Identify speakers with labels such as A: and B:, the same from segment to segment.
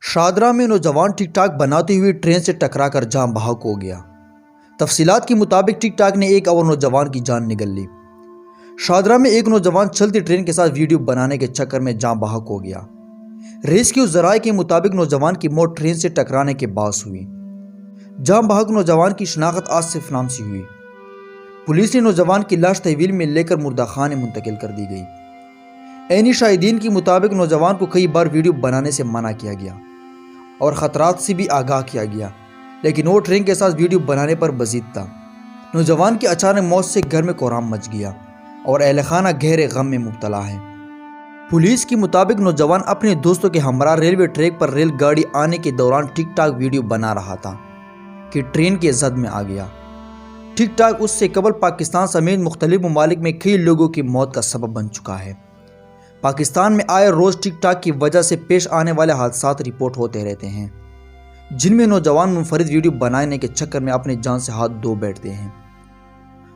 A: شادرہ میں نوجوان ٹک ٹاک بناتے ہوئے ٹرین سے ٹکرا کر جان بحق ہو گیا۔ تفصیلات کے مطابق ٹک ٹاک نے ایک اور نوجوان کی جان نگل لی۔ شادرہ میں ایک نوجوان چلتی ٹرین کے ساتھ ویڈیو بنانے کے چکر میں جان بحق ہو گیا۔ ریسکیو ذرائع کے مطابق نوجوان کی موت ٹرین سے ٹکرانے کے باعث ہوئی۔ جان بحق نوجوان کی شناخت آصف نام سے ہوئی۔ پولیس نے نوجوان کی لاش تحویل میں لے کر مردہ خانے منتقل کر دی گئی۔ عینی شاہدین کے مطابق نوجوان کو کئی بار ویڈیو بنانے سے منع کیا گیا اور خطرات سے بھی آگاہ کیا گیا، لیکن وہ ٹرین کے ساتھ ویڈیو بنانے پر بضد تھا۔ نوجوان کی اچانک موت سے گھر میں کورام مچ گیا اور اہل خانہ گہرے غم میں مبتلا ہے۔ پولیس کے مطابق نوجوان اپنے دوستوں کے ہمراہ ریلوے ٹریک پر ریل گاڑی آنے کے دوران ٹک ٹاک ویڈیو بنا رہا تھا کہ ٹرین کے زد میں آ گیا۔ ٹک ٹاک اس سے قبل پاکستان سمیت مختلف ممالک میں کئی لوگوں کی موت کا سبب بن چکا ہے۔ پاکستان میں آئے روز ٹک ٹاک کی وجہ سے پیش آنے والے حادثات رپورٹ ہوتے رہتے ہیں، جن میں نوجوان منفرد ویڈیو بنانے کے چکر میں اپنی جان سے ہاتھ دھو بیٹھتے ہیں۔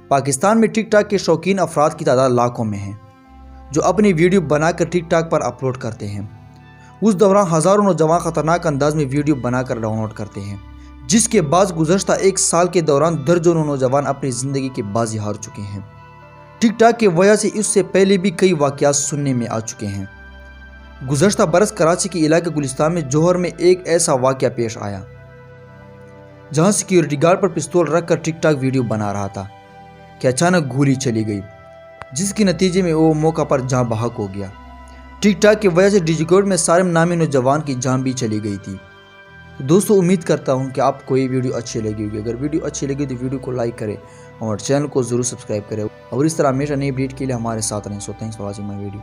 A: پاکستان میں ٹک ٹاک کے شوقین افراد کی تعداد لاکھوں میں ہے، جو اپنی ویڈیو بنا کر ٹک ٹاک پر اپلوڈ کرتے ہیں۔ اس دوران ہزاروں نوجوان خطرناک انداز میں ویڈیو بنا کر ڈاؤن لوڈ کرتے ہیں، جس کے بعد گزشتہ ایک سال کے دوران درجنوں نوجوان اپنی زندگی کی بازی ہار چکے ہیں۔ ٹک ٹاک کی وجہ سے اس سے پہلے بھی کئی واقعات سننے میں آ چکے ہیں۔ گزشتہ برس کراچی کے علاقے گلستان میں جوہر میں ایک ایسا واقعہ پیش آیا جہاں سیکیورٹی گارڈ پر پستول رکھ کر ٹک ٹاک ویڈیو بنا رہا تھا کہ اچانک گولی چلی گئی، جس کے نتیجے میں وہ موقع پر جان بحق ہو گیا۔ ٹک ٹاک کی وجہ سے ڈیجی کوڈ میں سالم نامی نوجوان کی جان بھی چلی گئی تھی۔ دوستو، امید کرتا ہوں کہ آپ کو یہ ویڈیو اچھی لگی ہوگی۔ اگر ویڈیو اچھی لگی تو ویڈیو کو لائک کریں اور چینل کو ضرور سبسکرائب کریں، اور اس طرح ہمیشہ نئی اپڈیٹ کے لیے ہمارے ساتھ رہیں۔ So thanks for watching my video.